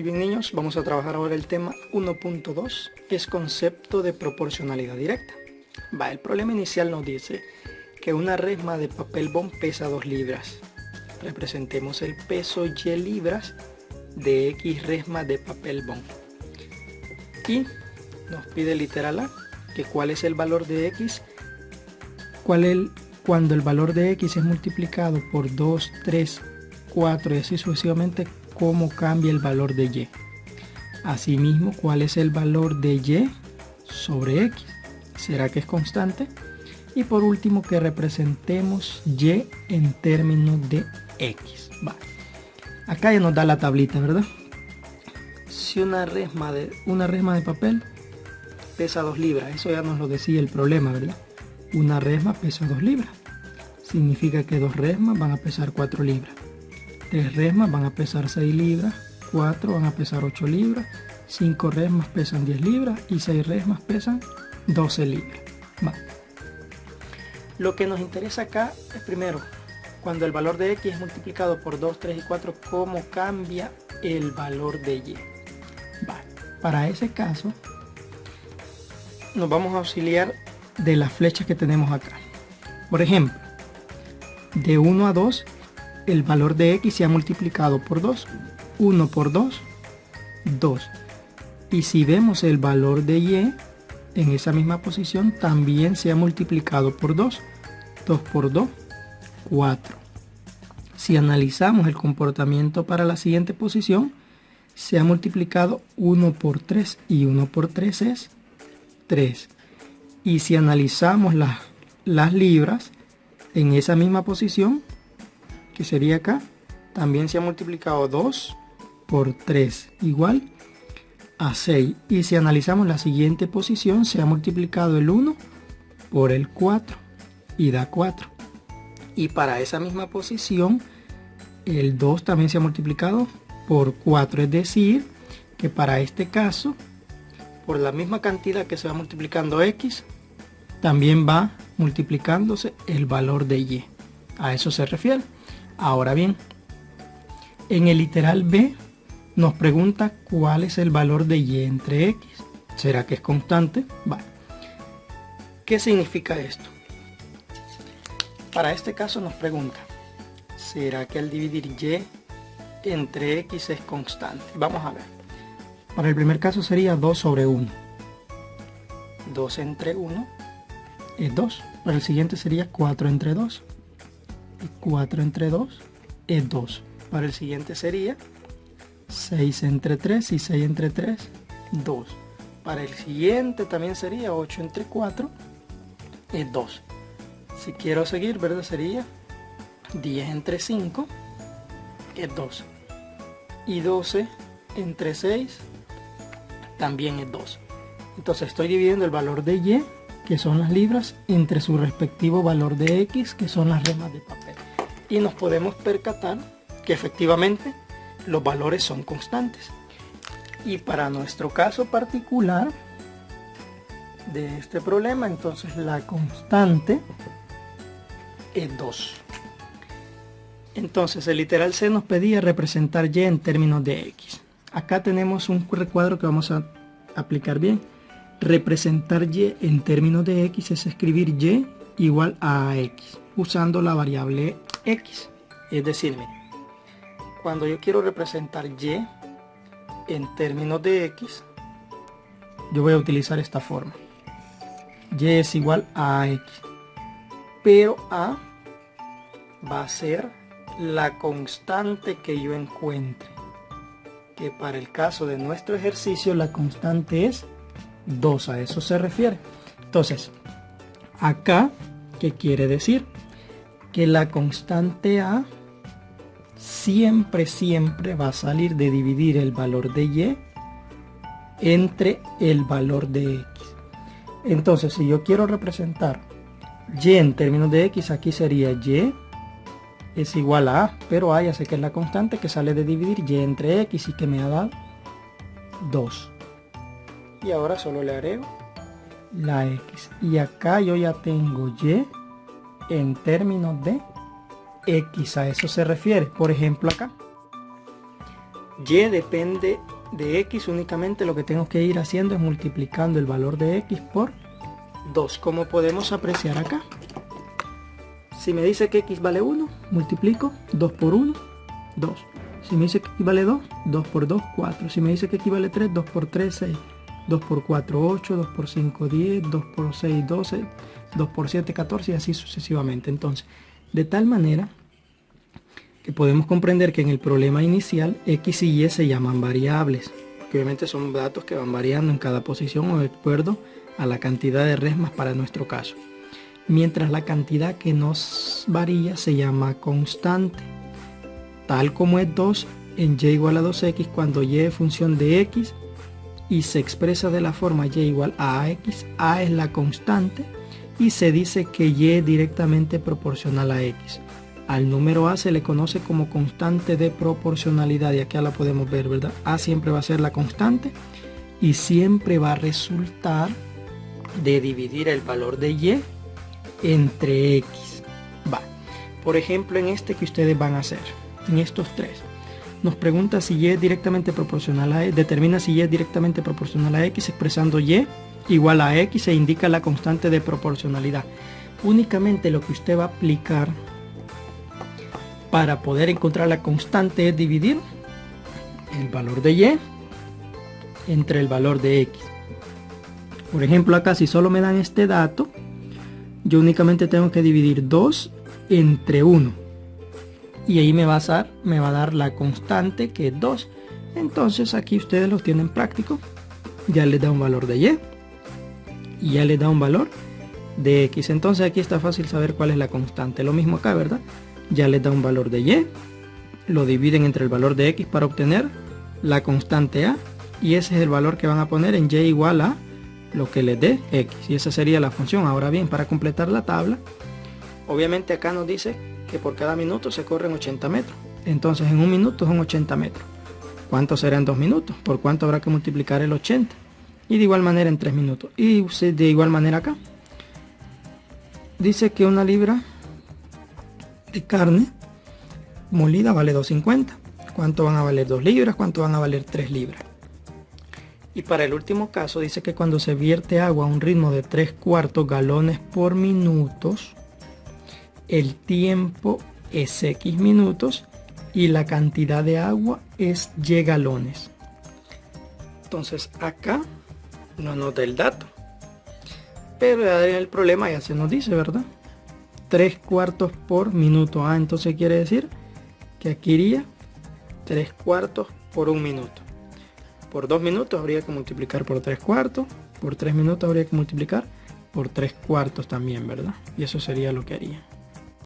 Muy bien, niños, vamos a trabajar ahora el tema 1.2, que es concepto de proporcionalidad directa. El problema inicial nos dice que una resma de papel bond pesa 2 libras. Representemos el peso Y libras de X resma de papel bond. Y nos pide literal A, que cuál es el valor de X, cuando el valor de X es multiplicado por 2, 3, 4 y así sucesivamente, cómo cambia el valor de Y. Asimismo, cuál es el valor de Y sobre X. ¿Será que es constante? Y por último, que representemos Y en términos de X. Acá ya nos da la tablita, ¿verdad? Si una resma de papel pesa 2 libras, eso ya nos lo decía el problema, ¿verdad? Una resma pesa 2 libras. Significa que 2 resmas van a pesar 4 libras. 3 resmas van a pesar 6 libras. 4 van a pesar 8 libras. 5 resmas pesan 10 libras. Y 6 resmas pesan 12 libras. Lo que nos interesa acá es primero, cuando el valor de X es multiplicado por 2, 3 y 4, cómo cambia el valor de Y. Para ese caso, nos vamos a auxiliar de las flechas que tenemos acá. Por ejemplo, de 1 a 2, el valor de X se ha multiplicado por 2. 1 por 2, 2. Y si vemos el valor de Y, en esa misma posición también se ha multiplicado por 2. 2 por 2, 4. Si analizamos el comportamiento para la siguiente posición, se ha multiplicado 1 por 3 y 1 por 3 es 3. Y si analizamos las libras, en esa misma posición, que sería acá, también se ha multiplicado 2 por 3 igual a 6. Y si analizamos la siguiente posición, se ha multiplicado el 1 por el 4 y da 4. Y para esa misma posición, el 2 también se ha multiplicado por 4. Es decir, que para este caso, por la misma cantidad que se va multiplicando X, también va multiplicándose el valor de Y. A eso se refiere. Ahora bien, en el literal B nos pregunta cuál es el valor de Y entre X. ¿Será que es constante? ¿Qué significa esto? Para este caso nos pregunta, ¿será que al dividir Y entre X es constante? Vamos a ver. Para el primer caso sería 2 sobre 1. 2 entre 1 es 2. Para el siguiente sería 4 entre 2. Y 4 entre 2 es 2. Para el siguiente sería 6 entre 3 y 6 entre 3, 2. Para el siguiente también sería 8 entre 4 es 2. Si quiero seguir, ¿verdad? Sería 10 entre 5 es 2. Y 12 entre 6 también es 2. Entonces estoy dividiendo el valor de Y, que son las libras, entre su respectivo valor de X, que son las resmas de papel. Y nos podemos percatar que efectivamente los valores son constantes. Y para nuestro caso particular de este problema, entonces la constante es 2. Entonces el literal C nos pedía representar Y en términos de X. Acá tenemos un recuadro que vamos a aplicar bien. Representar Y en términos de X es escribir Y igual a X usando la variable X. Es decir, cuando yo quiero representar Y en términos de X, yo voy a utilizar esta forma. Y es igual a X. Pero A va a ser la constante que yo encuentre. Que para el caso de nuestro ejercicio la constante es 2. A eso se refiere. Entonces, acá, ¿qué quiere decir? Que la constante A siempre va a salir de dividir el valor de Y entre el valor de X. Entonces, si yo quiero representar Y en términos de X, aquí sería Y es igual a A, pero A ya sé que es la constante que sale de dividir Y entre X y que me ha dado 2. Y ahora solo le agrego la X. Y acá yo ya tengo Y en términos de X. A eso se refiere. Por ejemplo acá, Y depende de x, únicamente lo que tengo que ir haciendo es multiplicando el valor de x por 2, como podemos apreciar acá. Si me dice que x vale 1, multiplico 2 por 1, 2. Si me dice que x vale 2, 2 por 2, 4. Si me dice que x vale 3, 2 por 3, 6. 2 por 4, 8. 2 por 5, 10. 2 por 6, 12. 2 por 7, 14 y así sucesivamente. Entonces, de tal manera que podemos comprender que en el problema inicial x y y se llaman variables, que obviamente son datos que van variando en cada posición o de acuerdo a la cantidad de resmas para nuestro caso, mientras la cantidad que nos varía se llama constante, tal como es 2 en y igual a 2x cuando y es función de x y se expresa de la forma y igual a ax. A es la constante y se dice que y es directamente proporcional a x. Al número a se le conoce como constante de proporcionalidad y acá la podemos ver, ¿verdad? A siempre va a ser la constante y siempre va a resultar de dividir el valor de y entre x. Va. Por ejemplo, en este que ustedes van a hacer, en estos tres, nos pregunta si y es directamente proporcional a x, determina si y es directamente proporcional a x expresando y igual a x e indica la constante de proporcionalidad. Únicamente lo que usted va a aplicar para poder encontrar la constante es dividir el valor de y entre el valor de x. Por ejemplo, acá si solo me dan este dato, yo únicamente tengo que dividir 2 entre 1. Y ahí me va a dar la constante que es 2. Entonces aquí ustedes los tienen práctico. Ya les da un valor de y ya les da un valor de x. Entonces aquí está fácil saber cuál es la constante. Lo mismo acá, ¿verdad? Ya les da un valor de y. Lo dividen entre el valor de x para obtener la constante a. Y ese es el valor que van a poner en y igual a lo que les dé x. Y esa sería la función. Ahora bien, para completar la tabla, obviamente acá nos dice que por cada minuto se corren 80 metros. Entonces en un minuto son 80 metros. ¿Cuánto será en 2 minutos? ¿Por cuánto habrá que multiplicar el 80? Y de igual manera en 3 minutos. Y de igual manera acá. Dice que una libra de carne molida vale 2.50. ¿Cuánto van a valer 2 libras? ¿Cuánto van a valer 3 libras? Y para el último caso dice que cuando se vierte agua a un ritmo de 3/4 galones por minutos, el tiempo es x minutos y la cantidad de agua es y galones. Entonces acá no nos da el dato, pero ya en el problema ya se nos dice, ¿verdad? 3/4 por minuto. Entonces quiere decir que aquí iría 3/4 por un minuto. Por 2 minutos habría que multiplicar por 3/4. Por 3 minutos habría que multiplicar por 3/4 también, ¿verdad? Y eso sería lo que haría.